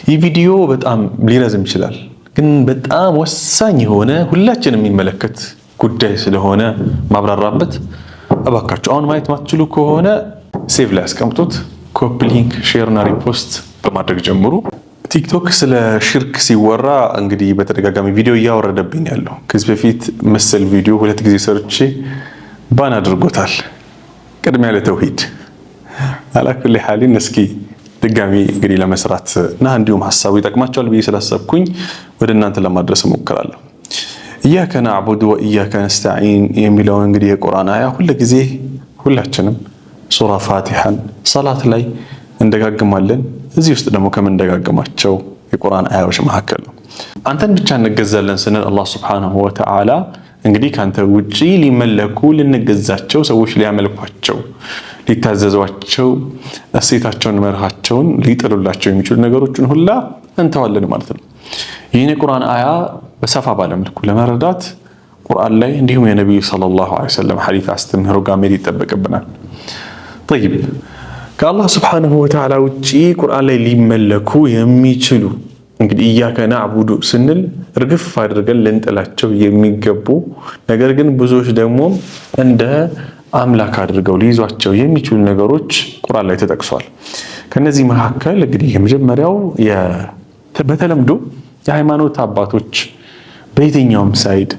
ይህ ቪዲዮ በጣም ሊረዝም ይችላል፣ ግን በጣም ወሳኝ የሆነ ሁላችንም የሚመለከት ጉዳይ ስለሆነ ማብራራበት እባካችሁ አሁን ማየት ማትችሉ ከሆነ ሴቭ ላይ አስቀምጡት። ኮፒ ሊንክ፣ ሼር እና ሪፖስት በማድረግ ጀምሩ። ቲክቶክ ስለ ሽርክ ሲወራ እንግዲህ በተደጋጋሚ ቪዲዮ እያወረደብኝ ያለው ከዚህ በፊት መሰል ቪዲዮ 2 ጊዜ ሰርቼ ባን አድርጎታል። ቅድሚያ ለተውሂድ አላኩል ሐሊን እስኪ ድጋሚ እንግዲህ ለመስራት እና እንዲሁም ሐሳቡ ይጠቅማቸዋል ብዬ ስላሰብኩኝ ወደ እናንተ ለማድረስ እሞክራለሁ። ኢያከ ነዕቡዱ ወኢያከ ነስተዒን የሚለው እንግዲህ የቁርአን አያ ሁላችንም ሱራ ፋቲሐን ሰላት ላይ እንደጋግማለን። እዚህ ውስጥ ደግሞ ከምንደጋግማቸው የቁርአን አያዎች መካከል ነው። አንተን ብቻ እንገዛለን ስንል አላህ ሱብሓነሁ ወተዓላ እንግዲህ ካንተ ውጪ ሊመለኩ ልንገዛቸው ሰዎች ሊያመልኳቸው ሊታዘዟቸው እሴታቸውን መርሃቸውን ሊጥሉላቸው የሚችሉ ነገሮችን ሁላ እንተዋለን ማለት ነው። ይህን የቁርአን አያ በሰፋ ባለመልኩ ለመረዳት ቁርአን ላይ እንዲሁም የነቢዩ ሰለላሁ ዐለይሂ ወሰለም ሐዲስ አስተምህሮ ጋር መሄድ ይጠበቅብናል። ጠይብ ከአላህ ሱብሓነሁ ወተዓላ ውጪ ቁርአን ላይ ሊመለኩ የሚችሉ እንግዲህ ኢያከ ነዕቡዱ ስንል እርግፍ አድርገን ልንጥላቸው የሚገቡ ነገር ግን ብዙዎች ደግሞ እንደ አምላክ አድርገው ሊይዟቸው የሚችሉ ነገሮች ቁርአን ላይ ተጠቅሷል። ከነዚህ መካከል እንግዲህ የመጀመሪያው በተለምዶ የሃይማኖት አባቶች በየትኛውም ሳይድ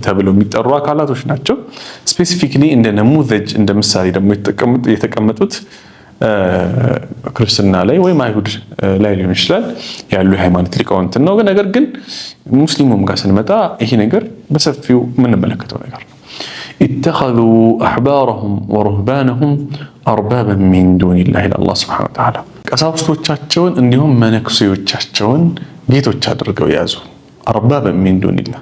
ተብለው የሚጠሩ አካላቶች ናቸው። ስፔሲፊክሊ እንደ ነሙዘጅ እንደ ምሳሌ ደግሞ የተቀመጡት ክርስትና ላይ ወይም አይሁድ ላይ ሊሆን ይችላል ያሉ የሃይማኖት ሊቃውንት ነው። ነገር ግን ሙስሊሙም ጋር ስንመጣ ይሄ ነገር በሰፊው የምንመለከተው ነገር ነው። ኢተኸዙ አሕባረሁም ወሩህባነሁም አርባበን ሚን ዱኒላህ አላህ ሱብሓነሁ ወተዓላ ቀሳውስቶቻቸውን እንዲሁም መነኩሴዎቻቸውን ጌቶች አድርገው ያዙ። አርባበን ሚን ዱኒላህ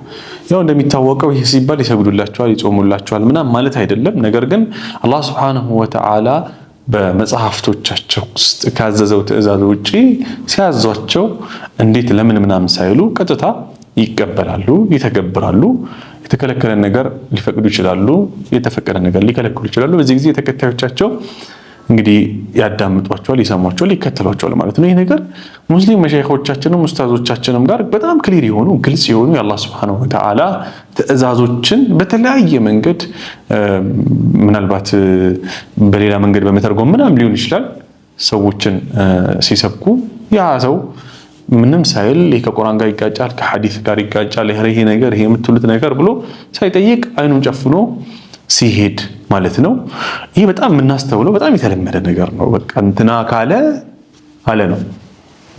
ያው እንደሚታወቀው ይህ ሲባል ይሰግዱላቸዋል፣ ይጾሙላቸዋል ምናምን ማለት አይደለም። ነገር ግን አላህ ሱብሓነሁ ወተዓላ በመጽሐፍቶቻቸው ውስጥ ካዘዘው ትዕዛዝ ውጪ ሲያዟቸው እንዴት ለምን ምናምን ሳይሉ ቀጥታ ይቀበላሉ፣ ይተገብራሉ። የተከለከለ ነገር ሊፈቅዱ ይችላሉ፣ የተፈቀደ ነገር ሊከለክሉ ይችላሉ። በዚህ ጊዜ ተከታዮቻቸው እንግዲህ ያዳምጧቸዋል፣ ይሰሟቸዋል፣ ይከተሏቸዋል ማለት ነው። ይህ ነገር ሙስሊም መሻይኾቻችንም ኡስታዞቻችንም ጋር በጣም ክሊር የሆኑ ግልጽ የሆኑ የአላህ ሱብሓነሁ ወተዓላ ትዕዛዞችን በተለያየ መንገድ ምናልባት በሌላ መንገድ በመተርጎም ምናምን ሊሆን ይችላል ሰዎችን ሲሰብኩ ያ ሰው ምንም ሳይል ከቁርአን ጋር ይጋጫል፣ ከሐዲስ ጋር ይጋጫል፣ ይሄ ነገር ይሄ የምትሉት ነገር ብሎ ሳይጠይቅ አይኑን ጨፍኖ ሲሄድ ማለት ነው። ይሄ በጣም የምናስተውለው በጣም የተለመደ ነገር ነው። በቃ እንትና ካለ አለ ነው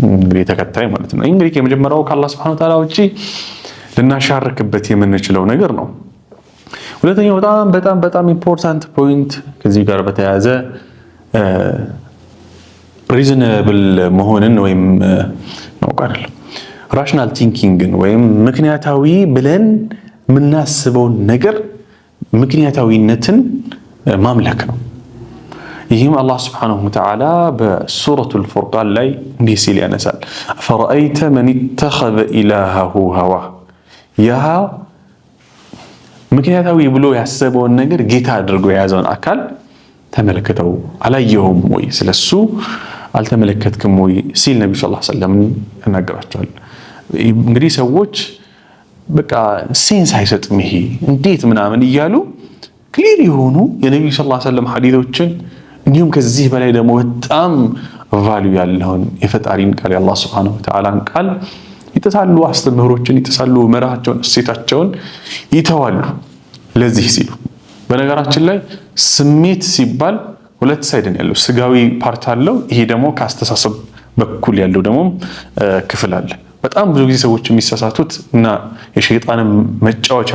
እንግዲህ ተከታይ ማለት ነው። እንግዲህ የመጀመሪያው ከአላህ ሱብሓነሁ ወተዓላ ውጪ ልናሻርክበት የምንችለው ነገር ነው። ሁለተኛው በጣም ኢምፖርታንት ፖይንት ከዚህ ጋር በተያያዘ ሪዝነብል መሆንን ወይም ነው አይደለም ራሽናል ቲንኪንግን ወይም ምክንያታዊ ብለን የምናስበውን ነገር ምክንያታዊነትን ማምለክ ነው። ይህም አላህ ሱብሓነሁ ወተዓላ በሱረቱል ፉርቃን ላይ እንዲህ ሲል ያነሳል። አፈረአይተ መን ኢተኸዘ ኢላሀሁ ሀዋህ ያ ምክንያታዊ ብሎ ያሰበውን ነገር ጌታ አድርጎ የያዘውን አካል ተመለከተው አላየኸውም ወይ? ስለሱ አልተመለከትክም ወይ ሲል ነብዩ ሰለላሁ ዐለይሂ ወሰለም ያናገራቸዋል። እንግዲህ ሰዎች በቃ ሴንስ አይሰጥም ይሄ እንዴት ምናምን እያሉ ክሊር የሆኑ የነብዩ ሰለላሁ ዐለይሂ ወሰለም ሐዲሶችን እንዲሁም ከዚህ በላይ ደግሞ በጣም ቫልዩ ያለውን የፈጣሪን ቃል የአላህ ሱብሓነሁ ወተዓላን ቃል ይጥሳሉ፣ አስተምህሮችን ይጥሳሉ፣ መርሃቸውን እሴታቸውን ይተዋሉ ለዚህ ሲሉ። በነገራችን ላይ ስሜት ሲባል ሁለት ሳይድ ነው ያለው። ስጋዊ ፓርት አለው፣ ይሄ ደግሞ ከአስተሳሰብ በኩል ያለው ደግሞ ክፍል አለ። በጣም ብዙ ጊዜ ሰዎች የሚሳሳቱት እና የሸይጣንን መጫወቻ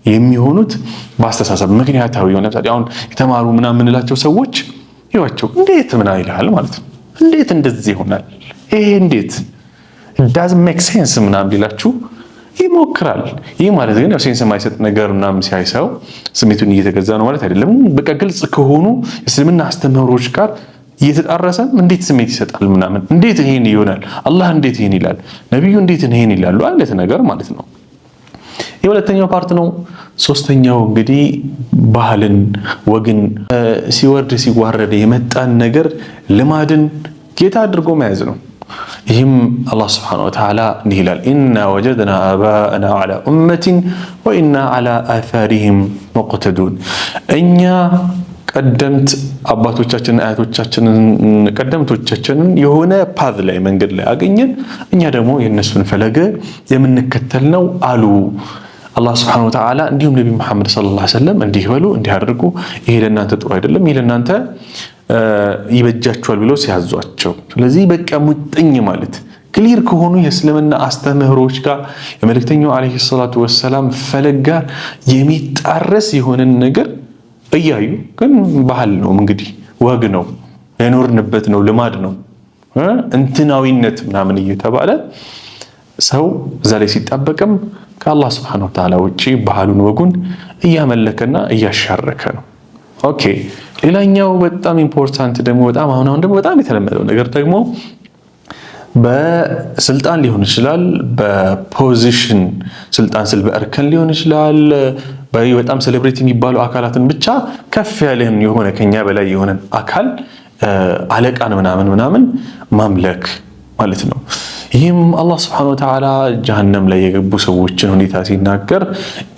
የሚሆኑት በአስተሳሰብ ምክንያታዊ የሆነ ለምሳሌ አሁን የተማሩ ምናምን የምንላቸው ሰዎች ይዋቸው እንዴት ምን ይላል ማለት ነው። እንዴት እንደዚህ ይሆናል? ይሄ እንዴት doesn't make sense ምናምን ቢላችሁ ይሞክራል። ይህ ማለት ግን ያው ሴንስ የማይሰጥ ነገር ምናምን ሲያይሰው ስሜቱን እየተገዛ ነው ማለት አይደለም። በቃ ግልጽ ከሆኑ የእስልምና አስተምህሮች ጋር እየተጣረሰ እንዴት ስሜት ይሰጣል ምናምን እንዴት ይሄን ይሆናል? አላህ እንዴት ይሄን ይላል? ነብዩ እንዴት ይሄን ይላሉ? አይነት ነገር ማለት ነው። የሁለተኛው ፓርት ነው። ሶስተኛው እንግዲህ ባህልን፣ ወግን ሲወርድ ሲዋረድ የመጣን ነገር ልማድን ጌታ አድርጎ መያዝ ነው። ይህም አላህ ስብሓነሁ ወተዓላ እንዲህ ይላል ኢና ወጀድና አባአና ዐላ ኡመቲን ወኢና ዐላ አሳሪሂም ሙቅተዱን። እኛ ቀደምት አባቶቻችንን አያቶቻችንን ቀደምቶቻችንን የሆነ ፓዝ ላይ መንገድ ላይ አገኘን፣ እኛ ደግሞ የእነሱን ፈለገ የምንከተል ነው አሉ አላህ ስብሓነሁ ወተዓላ። እንዲሁም ነቢ ሙሐመድ ሰለላሁ ዐለይሂ ወሰለም እንዲህ በሉ እንዲህ አድርጉ፣ ይሄ ለእናንተ ጥሩ አይደለም፣ ይሄ ለእናንተ ይበጃቸዋል ብለው ሲያዟቸው። ስለዚህ በቃ ሙጥኝ ማለት ክሊር ከሆኑ የእስልምና አስተምህሮች ጋር የመልእክተኛው ዓለይሂ ሰላቱ ወሰላም ፈለግ ጋር የሚጣረስ የሆነን ነገር እያዩ ግን ባህል ነው እንግዲህ ወግ ነው የኖርንበት ነው ልማድ ነው እንትናዊነት ምናምን እየተባለ ሰው እዛ ላይ ሲጣበቅም ከአላህ ስብሐነሁ ወተዓላ ውጪ ባህሉን ወጉን እያመለከና እያሻረከ ነው። ኦኬ ሌላኛው በጣም ኢምፖርታንት ደግሞ በጣም አሁን ደግሞ በጣም የተለመደው ነገር ደግሞ በስልጣን ሊሆን ይችላል፣ በፖዚሽን ስልጣን ስል በእርከን ሊሆን ይችላል፣ በጣም ሴሌብሪቲ የሚባሉ አካላትን ብቻ ከፍ ያለን የሆነ ከኛ በላይ የሆነ አካል አለቃን ምናምን ማምለክ ማለት ነው። ይህም አላህ ስብሐነሁ ወተዓላ ጀሀነም ላይ የገቡ ሰዎችን ሁኔታ ሲናገር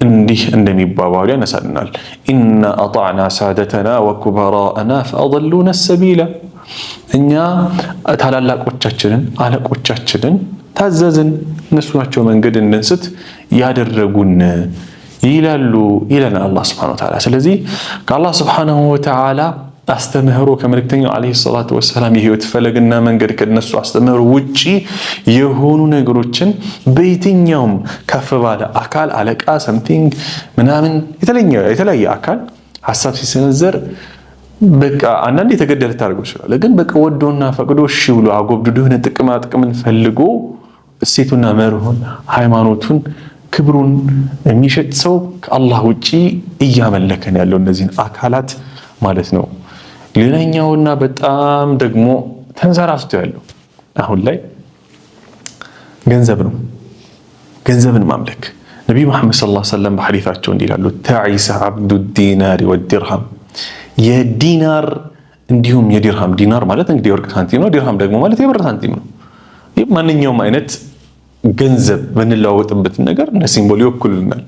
እንዲህ እንደሚባባሉ ያነሳልናል። ኢና አጣዕና ሳደተና ወኩበራአና ፈአضሉና ሰቢላ። እኛ ታላላቆቻችንን አለቆቻችንን ታዘዝን፣ እነሱ ናቸው መንገድ እንድንስት ያደረጉን ይላሉ ይለናል አላህ ስብሐነሁ ወተዓላ። ስለዚህ ከአላህ ስብሐነሁ ወተዓላ አስተምህሮ ከመልእክተኛው ዓለይሂ ሰላቱ ወሰላም የህይወት ፈለግና መንገድ ከነሱ አስተምህሮ ውጪ የሆኑ ነገሮችን በየትኛውም ከፍ ባለ አካል አለቃ ሰምቲንግ ምናምን የተለያየ አካል ሀሳብ ሲሰነዘር በቃ አንዳንዴ የተገደለ ታደርገው ይችላል። ግን በቃ ወዶና ፈቅዶ እሺ ብሎ አጎብድዶ የሆነ ጥቅምን ፈልጎ እሴቱና መርሁን ሃይማኖቱን ክብሩን የሚሸጥ ሰው ከአላህ ውጪ እያመለከን ያለው እነዚህን አካላት ማለት ነው። ሌላኛውና በጣም ደግሞ ተንሰራፍቶ ያለው አሁን ላይ ገንዘብ ነው። ገንዘብን ማምለክ ነቢዩ መሐመድ ሰለላሁ ዐለይሂ ወሰለም በሐዲታቸው እንዲህ ይላሉ ተዒሰ ዐብዱ ዲናር ወዲርሃም። የዲናር እንዲሁም የዲርሃም፣ ዲናር ማለት እንግዲህ የወርቅ ሳንቲም ነው። ዲርሃም ደግሞ ማለት የብር ሳንቲም ነው። ማንኛውም አይነት ገንዘብ በንለዋወጥበትን ነገር እነ ሲምቦል ይወክሉናል።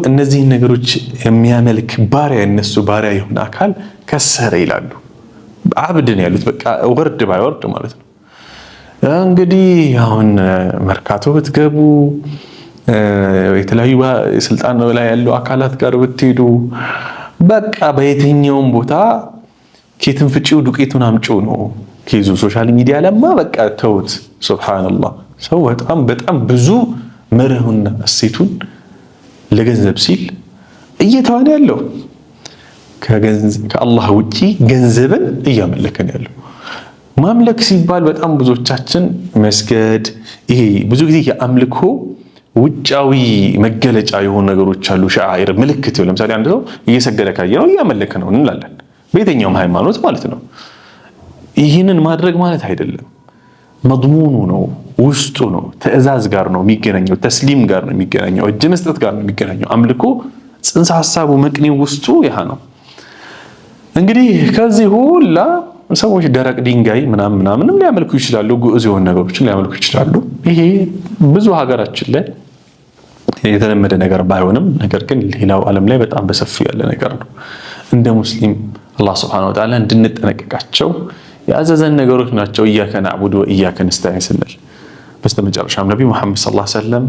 እነዚህን ነገሮች የሚያመልክ ባሪያ የነሱ ባሪያ የሆነ አካል ከሰረ ይላሉ። አብድን ያሉት በቃ ወርድ ባይወርድ ማለት ነው። እንግዲህ አሁን መርካቶ ብትገቡ የተለያዩ ስልጣን ላይ ያሉ አካላት ጋር ብትሄዱ በቃ በየትኛውም ቦታ ኬትን ፍጪው ዱቄቱን አምጪው ነው ኬዙ። ሶሻል ሚዲያ ለማ በቃ ተውት። ሱብሃንአላህ ሰው በጣም ብዙ መርሁና እሴቱን ለገንዘብ ሲል እየተዋነ ያለው ከአላህ ውጪ ገንዘብን እያመለከን ያለው። ማምለክ ሲባል በጣም ብዙዎቻችን መስገድ፣ ይሄ ብዙ ጊዜ የአምልኮ ውጫዊ መገለጫ የሆኑ ነገሮች አሉ። ሻዓኢር ምልክት፣ ለምሳሌ አንድ ሰው እየሰገደ ካየ ነው እያመለከ ነው እንላለን፣ በየትኛውም ሃይማኖት ማለት ነው። ይህንን ማድረግ ማለት አይደለም። መድሙኑ ነው፣ ውስጡ ነው፣ ትዕዛዝ ጋር ነው የሚገናኘው፣ ተስሊም ጋር ነው የሚገናኘው፣ እጅ መስጠት ጋር ነው የሚገናኘው። አምልኮ ጽንሰ ሐሳቡ መቅኔው ውስጡ ያህ ነው። እንግዲህ ከዚህ ሁላ ሰዎች ደረቅ ድንጋይ ምናምንም ሊያመልኩ ይችላሉ፣ ግዑዝ የሆኑ ነገሮችን ሊያመልኩ ይችላሉ። ይሄ ብዙ ሀገራችን ላይ የተለመደ ነገር ባይሆንም ነገር ግን ሌላው ዓለም ላይ በጣም በሰፊው ያለ ነገር ነው። እንደ ሙስሊም አላህ ሱብሓነሁ ወተዓላ እንድንጠነቀቃቸው ያዘዘን ነገሮች ናቸው። ኢያከ ነዕቡዱ ወኢያከ ነስተዒን ስንል በስተመጨረሻም ነቢዩ መሐመድ ሰለላሁ ዐለይሂ ወሰለም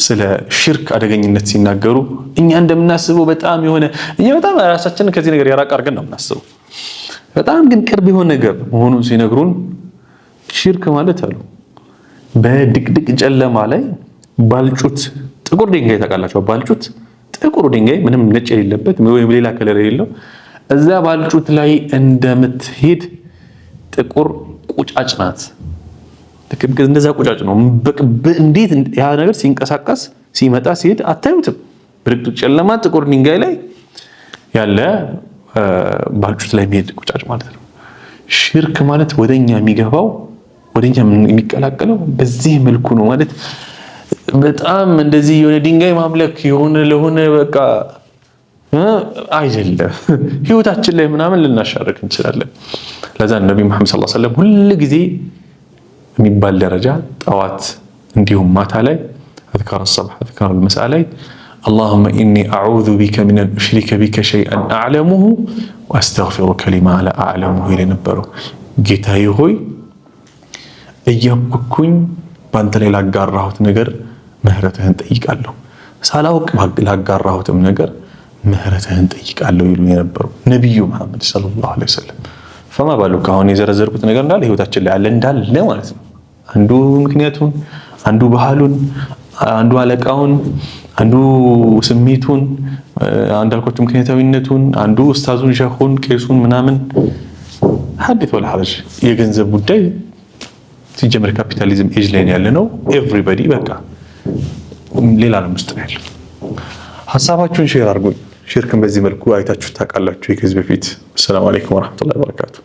ስለ ሽርክ አደገኝነት ሲናገሩ እኛ እንደምናስበው እኛ በጣም ራሳችንን ከዚህ ነገር ያራቅ አድርገን ነው የምናስበው። በጣም ግን ቅርብ የሆነ ነገር መሆኑን ሲነግሩን ሽርክ ማለት አሉ በድቅድቅ ጨለማ ላይ ባልጩት ጥቁር ድንጋይ ታውቃላችሁ? ባልጩት ጥቁር ድንጋይ ምንም ነጭ የሌለበት ወይም ሌላ ከለር የሌለው እዛ ባልጩት ላይ እንደምትሄድ ጥቁር ቁጫጭ ናት። እንደዛ ቁጫጭ ነው። እንዴት ያ ነገር ሲንቀሳቀስ ሲመጣ ሲሄድ አታዩትም። በድቅድቅ ጨለማ ጥቁር ድንጋይ ላይ ያለ ባልጩት ላይ የሚሄድ ቁጫጭ ማለት ነው። ሽርክ ማለት ወደኛ የሚገባው ወደኛ የሚቀላቀለው በዚህ መልኩ ነው ማለት በጣም እንደዚህ የሆነ ድንጋይ ማምለክ ለሆነ በቃ አይደለም። ህይወታችን ላይ ምናምን ልናሻርክ እንችላለን። ለዛ ነብዩ መሐመድ ሰለላሁ ዐለይሂ ወሰለም ሁሉ ጊዜ የሚባል ደረጃ ጠዋት እንዲሁም ማታ ላይ አዝካር الصبح አዝካር المساء ላይ اللهم إني أعوذ بك من أن أشرك بك شيئا أعلمه وأستغفرك لما لا أعلمه لنبره ጌታዬ ሆይ እያወቅኩኝ ባንተ ላይ ላጋራሁት ነገር ምህረትህን ጠይቃለሁ ሳላውቅ ላጋራሁትም ነገር ምህረትህን ጠይቃለሁ ይሉ የነበሩ ነብዩ መሐመድ ሰለላሁ ዐለይሂ ወሰለም ፈማ ባሉክ አሁን የዘረዘርኩት ነገር እንዳለ ህይወታችን ላይ አለ እንዳለ ማለት ነው አንዱ ምክንያቱን አንዱ ባህሉን አንዱ አለቃውን አንዱ ስሜቱን አንዳልኳችሁ ምክንያታዊነቱን አንዱ ኡስታዙን ሸኹን ቄሱን ምናምን ሐዲስ ወላ ሐረጅ የገንዘብ ጉዳይ ሲጀመር ካፒታሊዝም ኤጅ ላይ ያለ ነው ኤቭሪባዲ በቃ ሌላ ነው ውስጥ ነው ያለው ሐሳባችሁን ሼር አድርጉኝ ሽርክን በዚህ መልኩ አይታችሁ ታውቃላችሁ ከዚህ በፊት ሰላም አለይኩም ወራህመቱላሂ ወበረካቱ